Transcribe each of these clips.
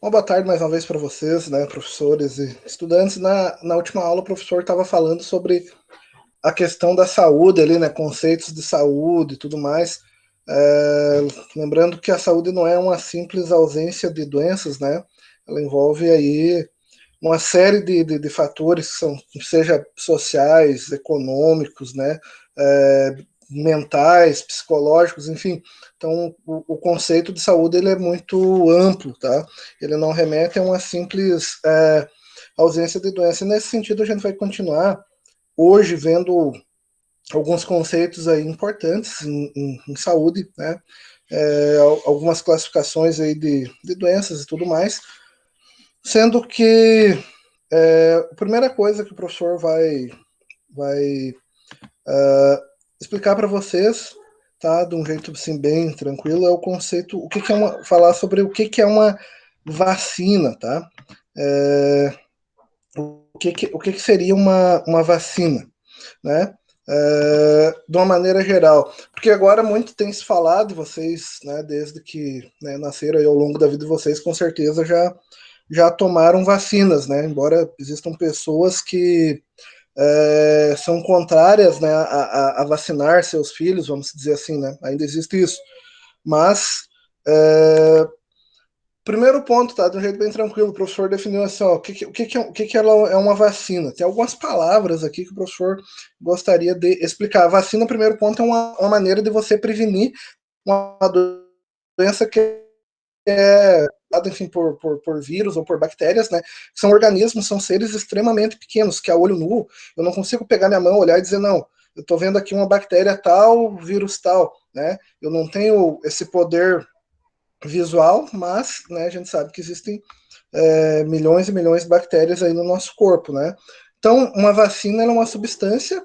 Uma boa tarde mais uma vez para vocês, né, professores e estudantes. Na última aula, o professor estava falando sobre a questão da saúde ali, né, conceitos de saúde e tudo mais. É, lembrando que a saúde não é uma simples ausência de doenças, né? Ela envolve aí uma série de fatores que são, seja sociais, econômicos, né, é, mentais, psicológicos, enfim. Então, o conceito de saúde ele é muito amplo, tá? Ele não remete a uma simples ausência de doença. E nesse sentido, a gente vai continuar hoje vendo alguns conceitos aí importantes em saúde, né? Algumas classificações aí de doenças e tudo mais, sendo que a primeira coisa que o professor vai explicar para vocês, tá, de um jeito assim bem tranquilo, é o conceito, o que, que é uma, falar sobre o que é uma vacina, tá? É, o que seria uma vacina, né? De uma maneira geral, porque agora muito tem se falado, vocês, né, desde que né, nasceram aí ao longo da vida de vocês, com certeza já tomaram vacinas, né? Embora existam pessoas que são contrárias, né, a vacinar seus filhos, vamos dizer assim, né? Ainda existe isso. Mas, primeiro ponto, tá? De um jeito bem tranquilo, o professor definiu assim, ó, o que ela é uma vacina. Tem algumas palavras aqui que o professor gostaria de explicar. A vacina, primeiro ponto, é uma maneira de você prevenir uma doença que é enfim, por vírus ou por bactérias, né? São organismos, são seres extremamente pequenos, que a olho nu, eu não consigo pegar minha mão, olhar e dizer, não, eu estou vendo aqui uma bactéria tal, vírus tal, né? Eu não tenho esse poder visual, mas né, a gente sabe que existem milhões e milhões de bactérias aí no nosso corpo, né? Então, uma vacina é uma substância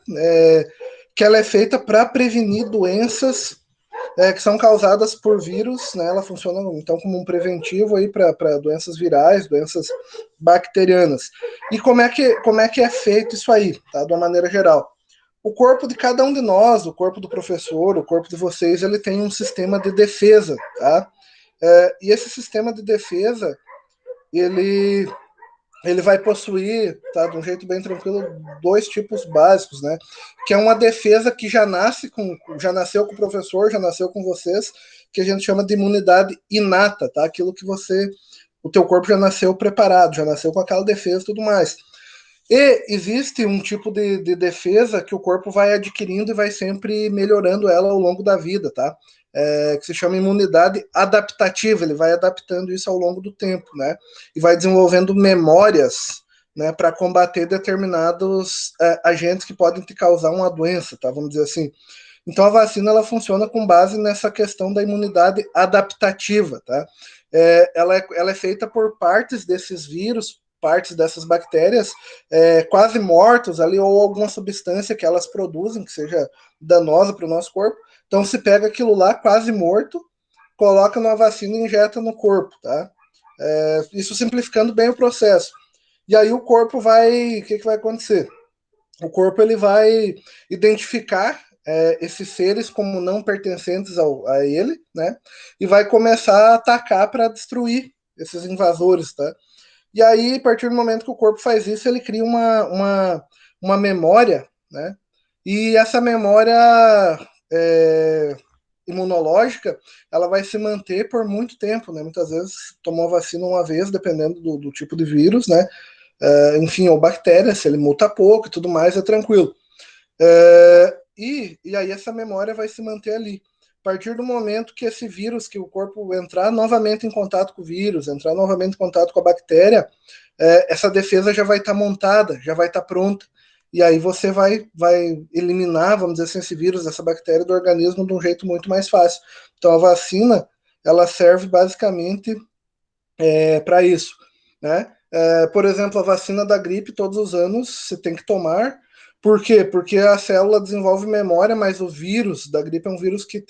que ela é feita para prevenir doenças que são causadas por vírus, né? Ela funciona então como um preventivo aí para doenças virais, doenças bacterianas. E como é que é feito isso aí, tá? De uma maneira geral. O corpo de cada um de nós, o corpo do professor, o corpo de vocês, ele tem um sistema de defesa, tá? E esse sistema de defesa, ele ele vai possuir, tá, de um jeito bem tranquilo, dois tipos básicos, né? Que é uma defesa que já nasceu com o professor, já nasceu com vocês, que a gente chama de imunidade inata, tá? Aquilo que o teu corpo já nasceu preparado, já nasceu com aquela defesa e tudo mais. E existe um tipo de defesa que o corpo vai adquirindo e vai sempre melhorando ela ao longo da vida, tá? Que se chama imunidade adaptativa, ele vai adaptando isso ao longo do tempo, né? E vai desenvolvendo memórias, né, para combater determinados agentes que podem te causar uma doença, tá? Vamos dizer assim. Então a vacina ela funciona com base nessa questão da imunidade adaptativa, tá? Ela é feita por partes desses vírus, partes dessas bactérias quase mortos ali ou alguma substância que elas produzem que seja danosa para o nosso corpo. Então se pega aquilo lá quase morto, coloca numa vacina e injeta no corpo, tá? Isso simplificando bem o processo. E aí o corpo o que vai acontecer? O corpo ele vai identificar esses seres como não pertencentes a ele, né? E vai começar a atacar para destruir esses invasores, tá? E aí, a partir do momento que o corpo faz isso, ele cria uma memória, né? E essa memória é, imunológica, ela vai se manter por muito tempo, né? Muitas vezes tomou a vacina uma vez, dependendo do tipo de vírus, né? Enfim, ou bactéria, se ele muta pouco e tudo mais, é tranquilo. E aí essa memória vai se manter ali. A partir do momento que esse vírus, que o corpo entrar novamente em contato com o vírus, entrar novamente em contato com a bactéria, essa defesa já vai estar montada, já vai estar pronta. E aí você vai eliminar, vamos dizer assim, esse vírus, essa bactéria do organismo de um jeito muito mais fácil. Então a vacina, ela serve basicamente para isso, né? Por exemplo, a vacina da gripe, todos os anos você tem que tomar. Por quê? Porque a célula desenvolve memória, mas o vírus da gripe é um vírus que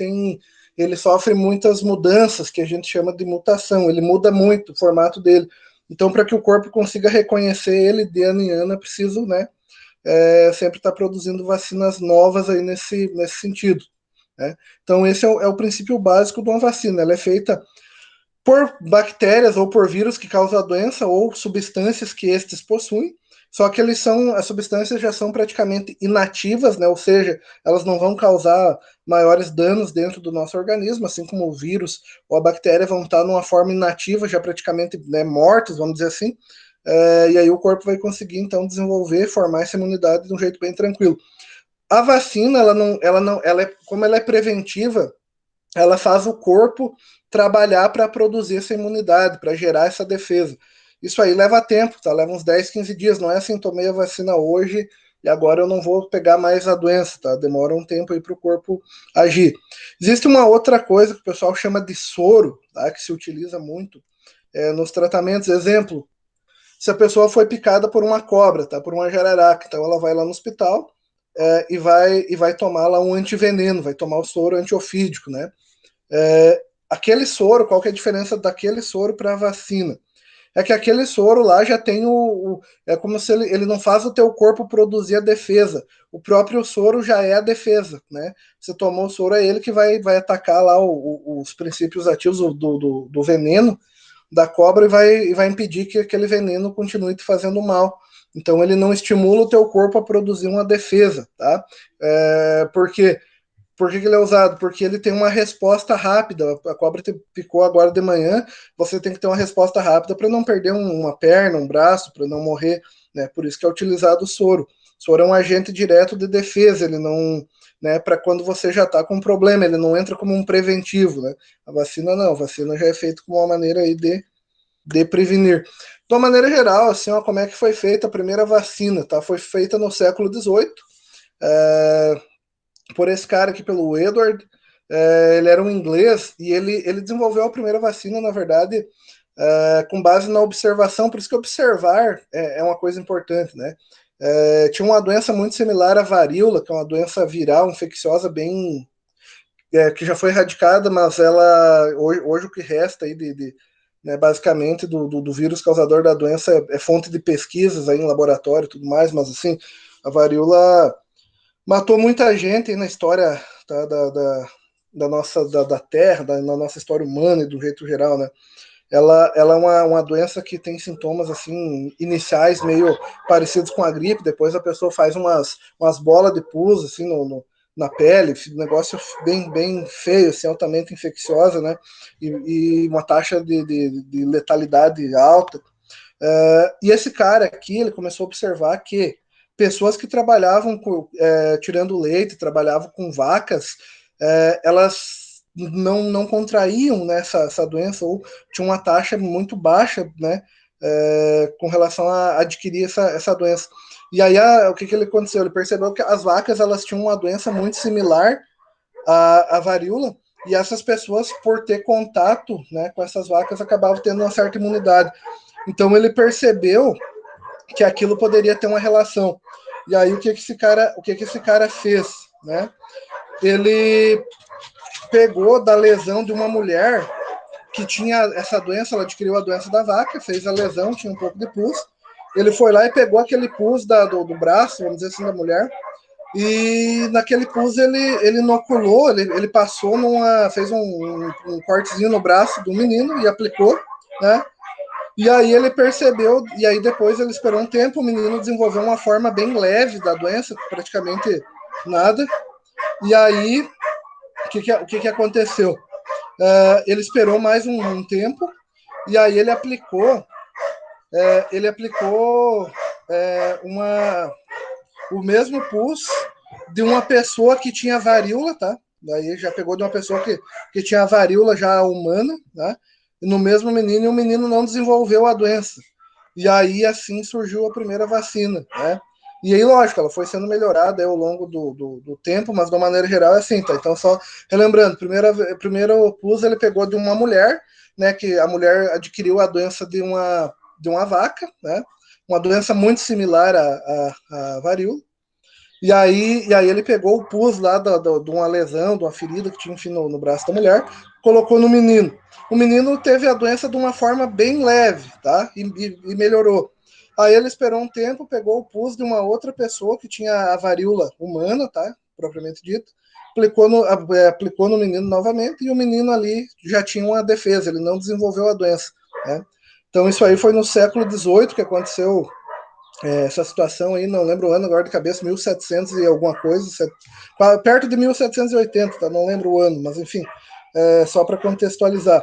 ele sofre muitas mudanças, que a gente chama de mutação. Ele muda muito o formato dele. Então, para que o corpo consiga reconhecer ele de ano em ano, é preciso, né, sempre estar produzindo vacinas novas aí nesse sentido, né? Então, esse é o princípio básico de uma vacina. Ela é feita por bactérias ou por vírus que causam a doença ou substâncias que estes possuem. Só que as substâncias já são praticamente inativas, né? Ou seja, elas não vão causar maiores danos dentro do nosso organismo, assim como o vírus ou a bactéria vão estar numa forma inativa, já praticamente, né, mortos, vamos dizer assim. E aí o corpo vai conseguir então desenvolver, formar essa imunidade de um jeito bem tranquilo. A vacina, como ela é preventiva, ela faz o corpo trabalhar para produzir essa imunidade, para gerar essa defesa. Isso aí leva tempo, tá? Leva uns 10, 15 dias. Não é assim, tomei a vacina hoje e agora eu não vou pegar mais a doença, tá? Demora um tempo aí para o corpo agir. Existe uma outra coisa que o pessoal chama de soro, tá? Que se utiliza muito nos tratamentos. Exemplo, se a pessoa foi picada por uma cobra, tá? Por uma jararaca, então ela vai lá no hospital e vai tomar lá um antiveneno, vai tomar o soro antiofídico, né? Aquele soro, qual que é a diferença daquele soro para a vacina? É que aquele soro lá já tem é como se ele não faz o teu corpo produzir a defesa. O próprio soro já é a defesa, né? Você tomou o soro, é ele que vai atacar lá os princípios ativos do veneno da cobra e vai impedir que aquele veneno continue te fazendo mal. Então ele não estimula o teu corpo a produzir uma defesa, tá? Porque por que ele é usado? Porque ele tem uma resposta rápida. A cobra te picou agora de manhã, você tem que ter uma resposta rápida para não perder uma perna, um braço, para não morrer. Né? Por isso que é utilizado o soro. O soro é um agente direto de defesa, ele não. Né, para quando você já está com um problema, ele não entra como um preventivo. Né? A vacina não, a vacina já é feita como uma maneira aí de prevenir. De uma maneira geral, assim, ó, como é que foi feita a primeira vacina? Tá? Foi feita no século XVIII. É, por esse cara aqui, pelo Edward. Ele era um inglês e ele desenvolveu a primeira vacina, na verdade, com base na observação. Por isso que observar é uma coisa importante, né? Tinha uma doença muito similar à varíola, que é uma doença viral, infecciosa, bem que já foi erradicada, mas ela hoje o que resta aí né, basicamente do vírus causador da doença é fonte de pesquisas aí em laboratório e tudo mais, mas assim, a varíola matou muita gente aí na história tá, da nossa da Terra, na nossa história humana e do jeito geral, né? Ela é uma doença que tem sintomas assim iniciais meio parecidos com a gripe, depois a pessoa faz umas bolas de pus assim na pele, um negócio bem feio, assim, altamente infecciosa, né? E uma taxa de letalidade alta. E esse cara aqui, ele começou a observar que pessoas que trabalhavam tirando leite, trabalhavam com vacas, elas não contraíam, né, essa doença ou tinham uma taxa muito baixa, né, com relação a adquirir essa doença. E aí o que ele aconteceu? Ele percebeu que as vacas elas tinham uma doença muito similar à varíola, e essas pessoas, por ter contato, né, com essas vacas, acabavam tendo uma certa imunidade. Então ele percebeu que aquilo poderia ter uma relação. E aí o que esse cara fez, né? Ele pegou da lesão de uma mulher que tinha essa doença, ela adquiriu a doença da vaca, fez a lesão, tinha um pouco de pus. Ele foi lá e pegou aquele pus do braço, vamos dizer assim, da mulher, e naquele pus ele inoculou, ele passou fez um cortezinho no braço do menino e aplicou, né? E aí ele percebeu, e aí depois ele esperou um tempo, o menino desenvolveu uma forma bem leve da doença, praticamente nada. E aí, o que aconteceu? Ele esperou mais um tempo, e aí ele aplicou o mesmo pus de uma pessoa que tinha varíola, tá? Daí já pegou de uma pessoa que tinha varíola já humana, tá? No mesmo menino, e o menino não desenvolveu a doença. E aí, assim, surgiu a primeira vacina, né? E aí, lógico, ela foi sendo melhorada ao longo do tempo, mas de uma maneira geral é assim, tá? Então, só relembrando, primeiro pus ele pegou de uma mulher, né? Que a mulher adquiriu a doença de uma vaca, né? Uma doença muito similar à varíola. E aí ele pegou o pus lá de uma lesão, de uma ferida que tinha enfim, no braço da mulher, colocou no menino. O menino teve a doença de uma forma bem leve, tá? E melhorou. Aí ele esperou um tempo, pegou o pus de uma outra pessoa que tinha a varíola humana, tá? Propriamente dito, aplicou no menino novamente, e o menino ali já tinha uma defesa, ele não desenvolveu a doença, né? Então isso aí foi no século XVIII que aconteceu essa situação aí, não lembro o ano agora de cabeça, 1700 e alguma coisa, perto de 1780, tá? Não lembro o ano, mas enfim, só para contextualizar.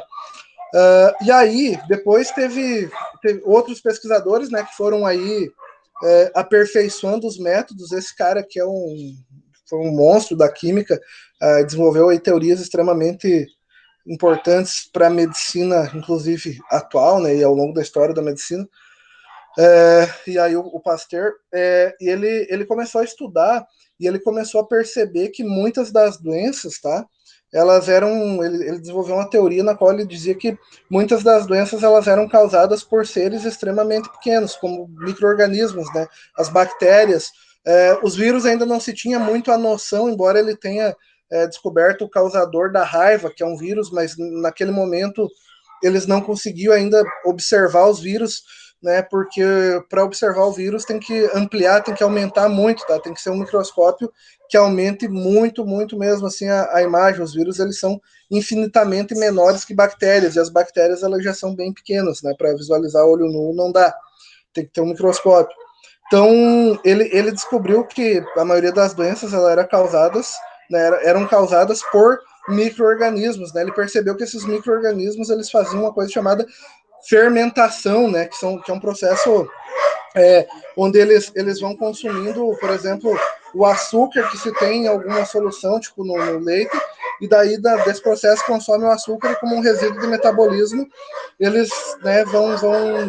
E aí, depois teve outros pesquisadores, né, que foram aí aperfeiçoando os métodos. Esse cara que foi um monstro da química, desenvolveu aí teorias extremamente importantes para a medicina, inclusive atual, né, e ao longo da história da medicina. E aí o Pasteur, e ele começou a estudar, e ele começou a perceber que muitas das doenças, tá? Elas eram, ele desenvolveu uma teoria na qual ele dizia que muitas das doenças elas eram causadas por seres extremamente pequenos, como micro-organismos, né? As bactérias, os vírus ainda não se tinha muito a noção, embora ele tenha descoberto o causador da raiva, que é um vírus, mas naquele momento eles não conseguiam ainda observar os vírus, né? Porque para observar o vírus tem que ampliar, tem que aumentar muito, tá? Tem que ser um microscópio que aumente muito, muito mesmo assim a imagem. Os vírus eles são infinitamente menores que bactérias, e as bactérias elas já são bem pequenas, né? Para visualizar olho nu não dá, tem que ter um microscópio. Então ele descobriu que a maioria das doenças elas eram causadas, né, eram causadas por micro-organismos, né? Ele percebeu que esses micro-organismos eles faziam uma coisa chamada fermentação, né? Que é um processo onde eles vão consumindo, por exemplo, o açúcar que se tem em alguma solução, tipo no leite, e daí desse processo consome o açúcar, e como um resíduo de metabolismo, eles, né, vão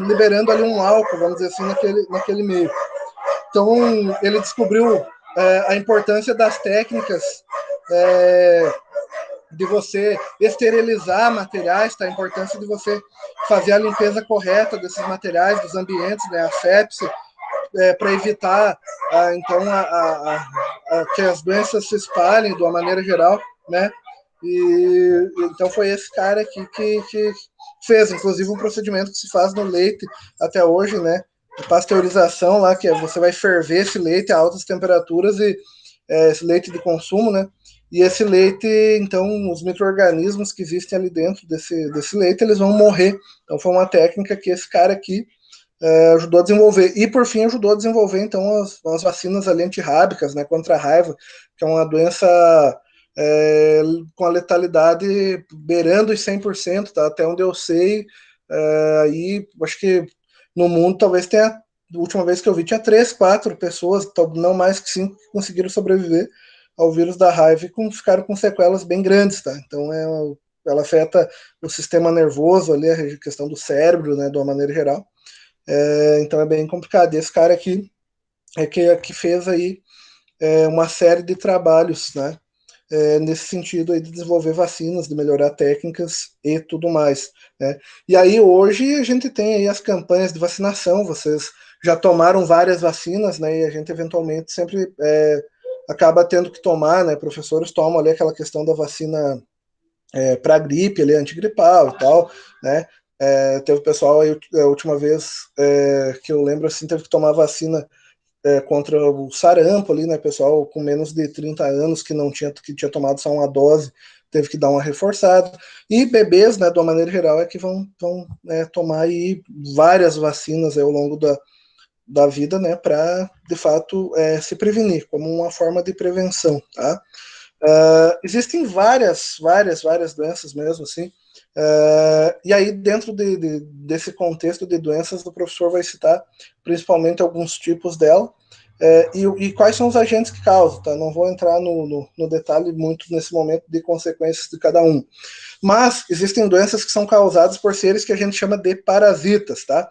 liberando ali um álcool, vamos dizer assim, naquele meio. Então, ele descobriu a importância das técnicas de você esterilizar materiais, tá? A importância de você fazer a limpeza correta desses materiais, dos ambientes, né? A sepse, para evitar, então, que as doenças se espalhem de uma maneira geral, né? E então foi esse cara aqui que fez, inclusive, um procedimento que se faz no leite até hoje, né? De pasteurização lá, que você vai ferver esse leite a altas temperaturas, e esse leite de consumo, né? E esse leite, então, os micro-organismos que existem ali dentro desse leite, eles vão morrer. Então foi uma técnica que esse cara aqui ajudou a desenvolver. E, por fim, ajudou a desenvolver, então, as vacinas ali antirrábicas, né, contra a raiva, que é uma doença com a letalidade beirando os 100%, tá? Até onde eu sei. E acho que no mundo talvez tenha, a última vez que eu vi, tinha 3, 4 pessoas, não mais que 5, que conseguiram sobreviver ao vírus da raiva e ficaram com sequelas bem grandes, tá? Então, ela afeta o sistema nervoso ali, a questão do cérebro, né, de uma maneira geral. Então é bem complicado. E esse cara aqui que fez aí uma série de trabalhos, né? Nesse sentido aí de desenvolver vacinas, de melhorar técnicas e tudo mais, né? E aí hoje a gente tem aí as campanhas de vacinação, vocês já tomaram várias vacinas, né? E a gente eventualmente sempre acaba tendo que tomar, né? Professores tomam ali aquela questão da vacina para gripe, ali, antigripal e tal, né? Teve pessoal aí, a última vez que eu lembro, assim, teve que tomar vacina contra o sarampo ali, né? Pessoal com menos de 30 anos que tinha tomado só uma dose, teve que dar uma reforçada. E bebês, né, de uma maneira geral, que vão tomar aí várias vacinas ao longo da vida, né, para de fato se prevenir, como uma forma de prevenção, tá? Existem várias doenças mesmo, assim. E aí, dentro desse contexto de doenças, o professor vai citar principalmente alguns tipos dela e quais são os agentes que causam, tá? Não vou entrar no detalhe muito nesse momento de consequências de cada um. Mas existem doenças que são causadas por seres que a gente chama de parasitas, tá?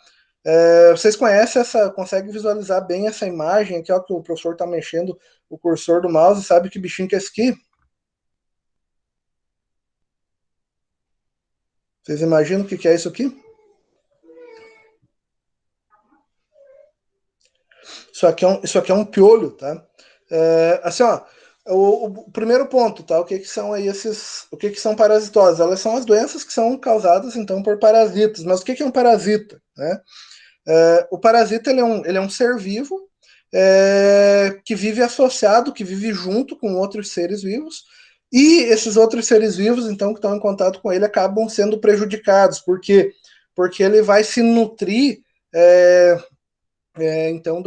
Vocês conhecem conseguem visualizar bem essa imagem aqui, ó, que o professor está mexendo o cursor do mouse, sabe que bichinho que é esse aqui? Vocês imaginam o que é isso aqui? Isso aqui é um piolho, tá? Assim, ó, o primeiro ponto, tá? O que são aí o que são parasitoses? Elas são as doenças que são causadas, então, por parasitas. Mas o que é um parasita, né? O parasita, ele é um ser vivo que vive associado, que vive junto com outros seres vivos, E esses outros seres vivos, então, que estão em contato com ele, acabam sendo prejudicados. Por quê? Porque ele vai se nutrir, então,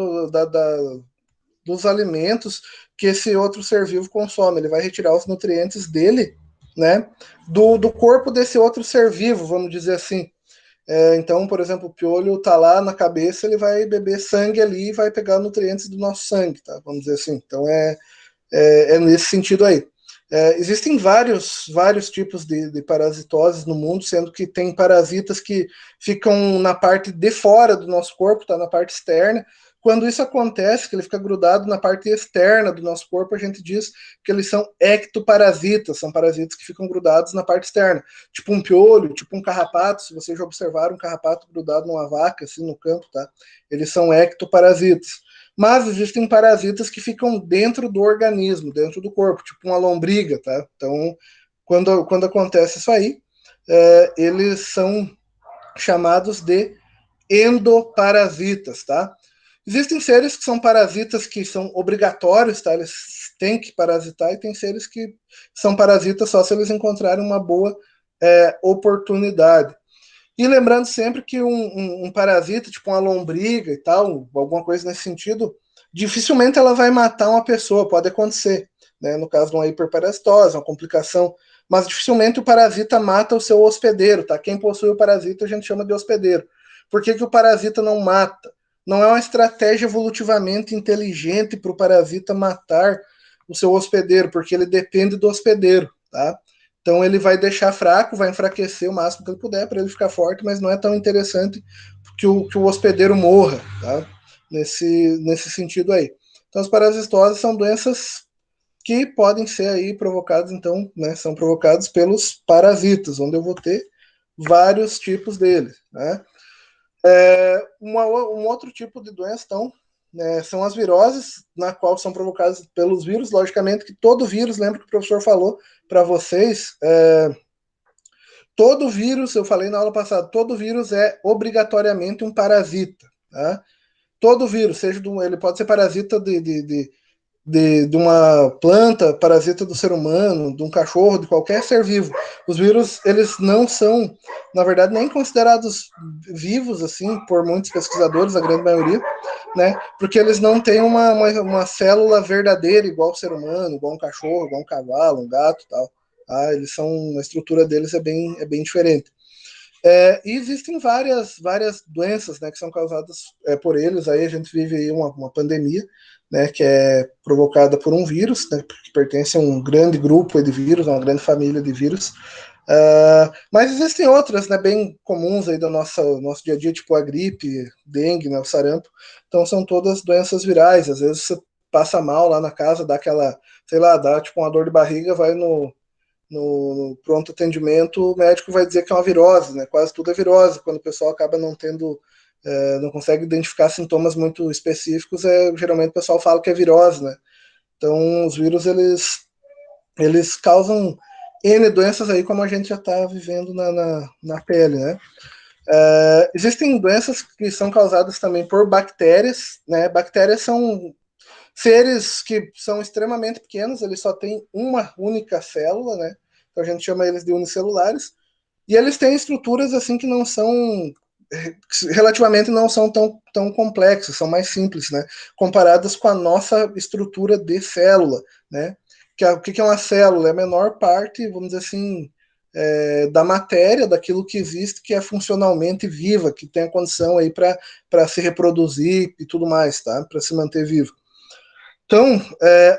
dos alimentos que esse outro ser vivo consome. Ele vai retirar os nutrientes dele, né, do corpo desse outro ser vivo, vamos dizer assim. Então, por exemplo, o piolho está lá na cabeça, ele vai beber sangue ali e vai pegar nutrientes do nosso sangue, tá? Vamos dizer assim. Então, é nesse sentido aí. Existem vários tipos de parasitoses no mundo, sendo que tem parasitas que ficam na parte de fora do nosso corpo, tá, na parte externa. Quando isso acontece, que ele fica grudado na parte externa do nosso corpo, a gente diz que eles são ectoparasitas, são parasitas que ficam grudados na parte externa. Tipo um piolho, tipo um carrapato, se vocês já observaram um carrapato grudado numa vaca, assim, no campo, tá? Eles são ectoparasitas. Mas existem parasitas que ficam dentro do organismo, dentro do corpo, tipo uma lombriga, tá? Então, quando acontece isso aí, eles são chamados de endoparasitas, tá? Existem seres que são parasitas que são obrigatórios, tá? Eles têm que parasitar, e tem seres que são parasitas só se eles encontrarem uma boa oportunidade. E lembrando sempre que um parasita, tipo uma lombriga e tal, alguma coisa nesse sentido, dificilmente ela vai matar uma pessoa, pode acontecer, né? No caso de uma hiperparasitose, uma complicação, mas dificilmente o parasita mata o seu hospedeiro, tá? Quem possui o parasita a gente chama de hospedeiro. Por que o parasita não mata? Não é uma estratégia evolutivamente inteligente para o parasita matar o seu hospedeiro, porque ele depende do hospedeiro, tá? Então ele vai deixar fraco, vai enfraquecer o máximo que ele puder para ele ficar forte, mas não é tão interessante que o hospedeiro morra, tá? Nesse sentido aí. Então as parasitoses são doenças que podem ser aí provocadas, então, né, são provocadas pelos parasitas, onde eu vou ter vários tipos deles, né? Um outro tipo de doença, então, são as viroses, na qual são provocadas pelos vírus. Logicamente que todo vírus, lembra que o professor falou para vocês, todo vírus, eu falei na aula passada, todo vírus é obrigatoriamente um parasita. Tá? Todo vírus, ele pode ser parasita de uma planta, parasita do ser humano, de um cachorro, de qualquer ser vivo. Os vírus, eles não são, na verdade, nem considerados vivos, assim, por muitos pesquisadores, a grande maioria, né? Porque eles não têm uma célula verdadeira igual o ser humano, igual um cachorro, igual um cavalo, um gato e tal. Ah, eles são, a estrutura deles é bem diferente. E existem várias doenças, né, que são causadas por eles. Aí a gente vive aí uma pandemia, né, que é provocada por um vírus, né, que pertence a um grande grupo de vírus, a uma grande família de vírus. Mas existem outras, né, bem comuns aí do nosso dia a dia, tipo a gripe, dengue, né, o sarampo. Então são todas doenças virais. Às vezes você passa mal lá na casa, dá aquela, sei lá, dá tipo uma dor de barriga, vai no pronto atendimento, o médico vai dizer que é uma virose, né? Quase tudo é virose. Quando o pessoal acaba não tendo, não consegue identificar sintomas muito específicos, geralmente o pessoal fala que é virose, né? Então, os vírus, eles causam N doenças aí, como a gente já está vivendo na pele, né? Existem doenças que são causadas também por bactérias, né? Bactérias são seres que são extremamente pequenos, eles só têm uma única célula, né? Então a gente chama eles de unicelulares. E eles têm estruturas assim que não são relativamente não são tão complexas, são mais simples, né? Comparadas com a nossa estrutura de célula, né? O que é uma célula? É a menor parte, vamos dizer assim, da matéria, daquilo que existe, que é funcionalmente viva, que tem a condição aí para se reproduzir e tudo mais, tá? Para se manter vivo. Então,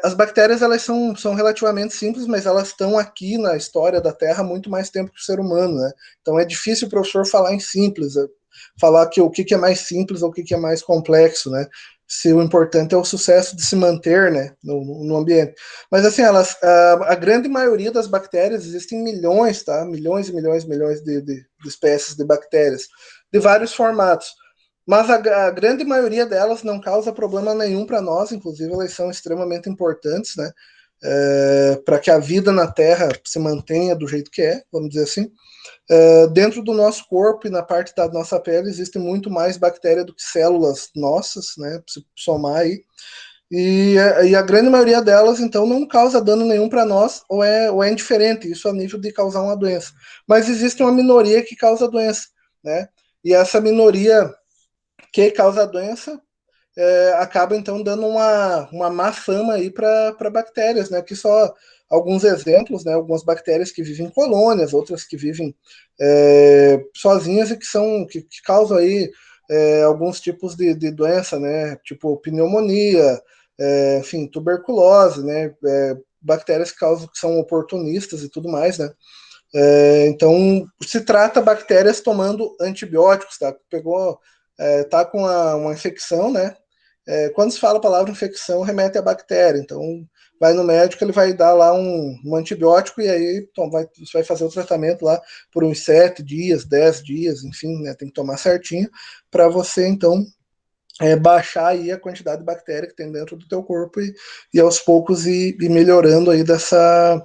as bactérias elas são relativamente simples, mas elas estão aqui na história da Terra há muito mais tempo que o ser humano, né? Então é difícil o professor falar em simples, falar que o que é mais simples ou o que é mais complexo, né? Se o importante é o sucesso de se manter, né, no ambiente. Mas assim, a grande maioria das bactérias, existem milhões, tá? Milhões e milhões e milhões de espécies de bactérias, de vários formatos. Mas a grande maioria delas não causa problema nenhum para nós, inclusive elas são extremamente importantes, né? Para que a vida na Terra se mantenha do jeito que é, vamos dizer assim. Dentro do nosso corpo e na parte da nossa pele existe muito mais bactéria do que células nossas, né? Se somar aí. E a grande maioria delas, então, não causa dano nenhum para nós, ou é indiferente, isso a nível de causar uma doença. Mas existe uma minoria que causa doença, né? E essa minoria que causa a doença acaba, então, dando uma má fama aí para bactérias, né? Que só alguns exemplos, né? Algumas bactérias que vivem em colônias, outras que vivem sozinhas e que causam aí alguns tipos de doença, né? Tipo pneumonia, enfim, tuberculose, né? Bactérias que são oportunistas e tudo mais, né? Então, se trata bactérias tomando antibióticos, tá? Tá com uma infecção, né? Quando se fala a palavra infecção, remete à bactéria. Então, vai no médico, ele vai dar lá um antibiótico e aí você vai fazer o tratamento lá por uns 7 dias, 10 dias, enfim, né? Tem que tomar certinho para você, então, baixar aí a quantidade de bactéria que tem dentro do teu corpo e aos poucos ir melhorando aí dessa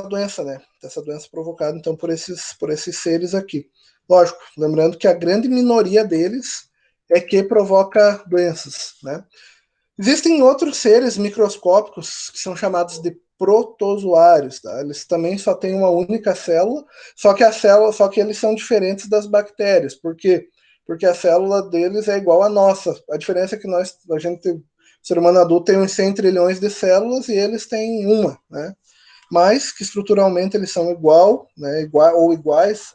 doença, né? Dessa doença provocada, então, por esses seres aqui. Lógico, lembrando que a grande minoria deles é que provoca doenças, né? Existem outros seres microscópicos que são chamados de protozoários, tá? Eles também só têm uma única célula, só que eles são diferentes das bactérias. Por quê? Porque a célula deles é igual à nossa. A diferença é que o ser humano adulto tem uns 100 trilhões de células e eles têm uma, né? Mas que estruturalmente eles são ou iguais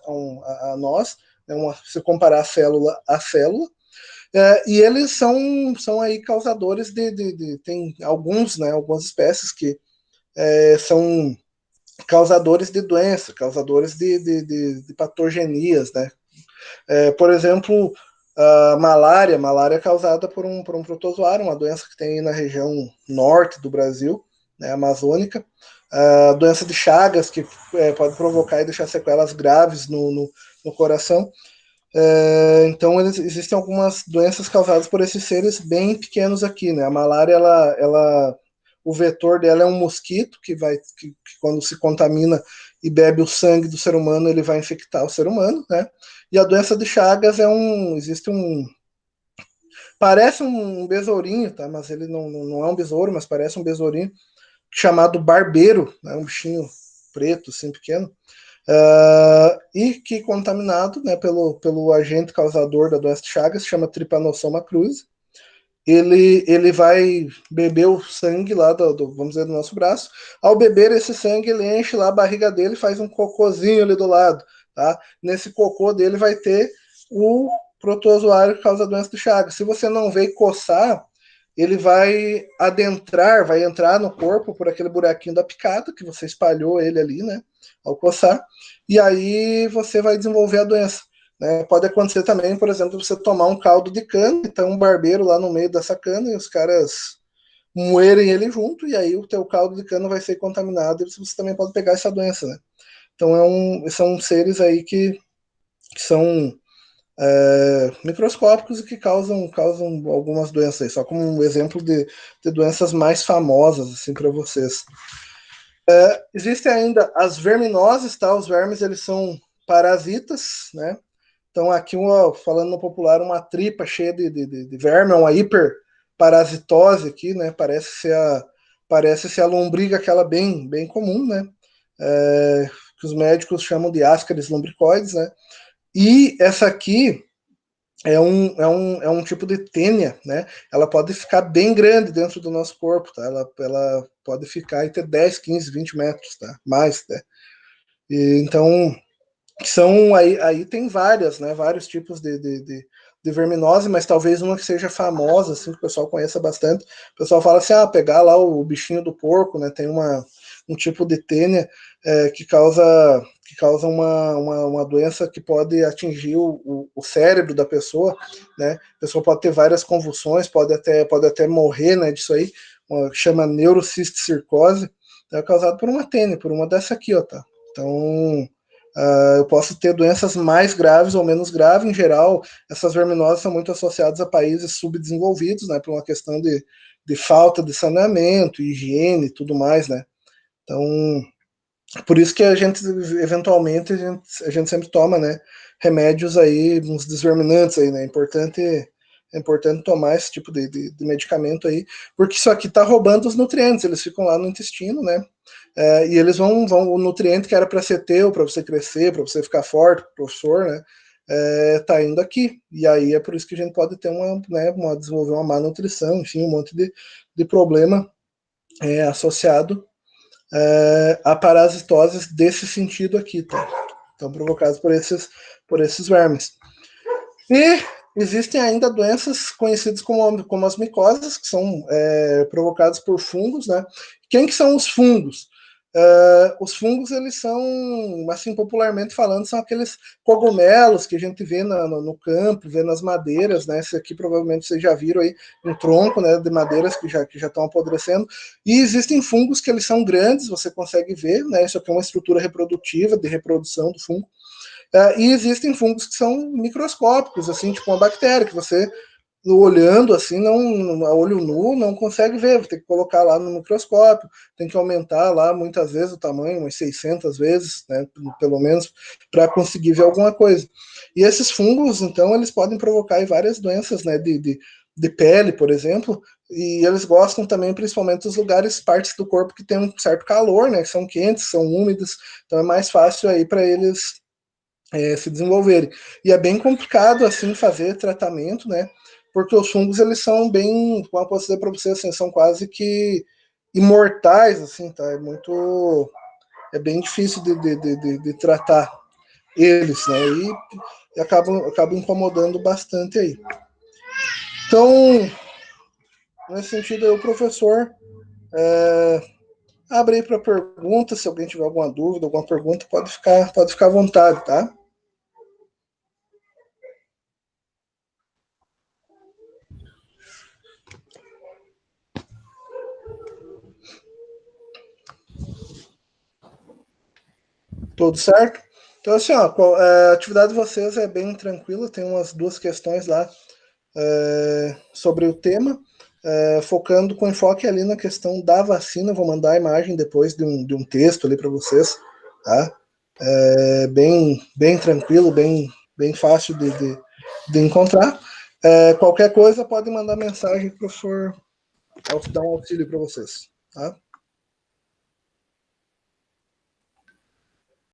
a nós, né, se comparar a célula a célula, e eles são aí causadores tem alguns, né, algumas espécies que são causadores de doença, causadores de patogenias, né? Por exemplo, a malária é causada por um protozoário, uma doença que tem na região norte do Brasil, né, amazônica. A doença de Chagas, que pode provocar e deixar sequelas graves no coração. Então, existem algumas doenças causadas por esses seres bem pequenos aqui, né? A malária, o vetor dela é um mosquito que quando se contamina e bebe o sangue do ser humano, ele vai infectar o ser humano, né? E a doença de Chagas parece um besourinho, tá? Mas ele não é um besouro, mas parece um besourinho chamado barbeiro, né? Um bichinho preto, assim, pequeno. E que contaminado, né, pelo agente causador da doença de Chagas, chama Trypanosoma cruzi, ele vai beber o sangue lá vamos dizer, do nosso braço. Ao beber esse sangue, ele enche lá a barriga dele, faz um cocôzinho ali do lado, tá? Nesse cocô dele vai ter o protozoário que causa a doença de Chagas. Se você não vê coçar, ele vai entrar no corpo por aquele buraquinho da picada que você espalhou ele ali, né? Ao coçar, e aí você vai desenvolver a doença. Né? Pode acontecer também, por exemplo, você tomar um caldo de cana, então um barbeiro lá no meio dessa cana e os caras moerem ele junto, e aí o teu caldo de cana vai ser contaminado e você também pode pegar essa doença, né? Então são seres aí que são microscópicos e que causam algumas doenças aí, só como um exemplo de doenças mais famosas assim para vocês. Existem ainda as verminoses, tá? Os vermes eles são parasitas, né? Então, aqui, falando no popular, uma tripa cheia de verme, uma hiperparasitose aqui, né? Parece ser a lombriga, aquela bem, bem comum, né? Que os médicos chamam de Ascaris lumbricoides, né? E essa aqui é um tipo de tênia, né? Ela pode ficar bem grande dentro do nosso corpo, tá? Ela pode ficar entre 10, 15, 20 metros, tá? Mais, né? Então, aí tem várias, né? Vários tipos de verminose, mas talvez uma que seja famosa, assim, que o pessoal conheça bastante. O pessoal fala assim, pegar lá o bichinho do porco, né? Tem um tipo de tênia que causa uma doença que pode atingir o cérebro da pessoa, né? A pessoa pode ter várias convulsões, pode até morrer, né? Disso aí, que chama neurocisticercose, é causado por uma tênia, por uma dessa aqui, ó, tá? Então, eu posso ter doenças mais graves ou menos graves. Em geral, essas verminoses são muito associadas a países subdesenvolvidos, né, por uma questão de falta de saneamento, higiene e tudo mais, né. Então, por isso que eventualmente, a gente sempre toma, né, remédios aí, uns desverminantes aí, né. É importante é importante tomar esse tipo de medicamento aí, porque isso aqui está roubando os nutrientes, eles ficam lá no intestino, né? E eles vão, o nutriente que era para ser teu, para você crescer, para você ficar forte, professor, né? Tá indo aqui. E aí é por isso que a gente pode ter desenvolver uma má nutrição, enfim, um monte de problema associado a parasitoses desse sentido aqui, tá? Então, provocados por esses vermes. E existem ainda doenças conhecidas como as micoses, que são provocadas por fungos, né? Quem que são os fungos? Os fungos, eles são, assim, popularmente falando, são aqueles cogumelos que a gente vê no campo, vê nas madeiras, né? Esse aqui provavelmente vocês já viram aí, um tronco, né, de madeiras que já estão apodrecendo. E existem fungos que eles são grandes, você consegue ver, né? Isso aqui é uma estrutura reprodutiva, de reprodução do fungo. E existem fungos que são microscópicos, assim, tipo uma bactéria, que você, olhando assim, não, a olho nu, não consegue ver, tem que colocar lá no microscópio, tem que aumentar lá muitas vezes o tamanho, umas 600 vezes, né, pelo menos, para conseguir ver alguma coisa. E esses fungos, então, eles podem provocar aí várias doenças, né, de pele, por exemplo, e eles gostam também, principalmente, dos lugares, partes do corpo que tem um certo calor, né, que são quentes, são úmidos, então é mais fácil aí para eles se desenvolverem. E é bem complicado, assim, fazer tratamento, né? Porque os fungos, eles são bem, como eu posso dizer para você, assim, são quase que imortais, assim, tá? É bem difícil de tratar eles, né? E acabam incomodando bastante aí. Então, nesse sentido, aí, o professor abre aí para perguntas, se alguém tiver alguma dúvida, alguma pergunta, pode ficar à vontade, tá? Tudo certo? Então, assim, ó, a atividade de vocês é bem tranquila, tem umas duas questões lá sobre o tema, focando com enfoque ali na questão da vacina. Vou mandar a imagem depois de um texto ali para vocês, tá? Bem tranquilo, bem fácil de encontrar. Qualquer coisa pode mandar mensagem, professor, dar um auxílio para vocês, tá?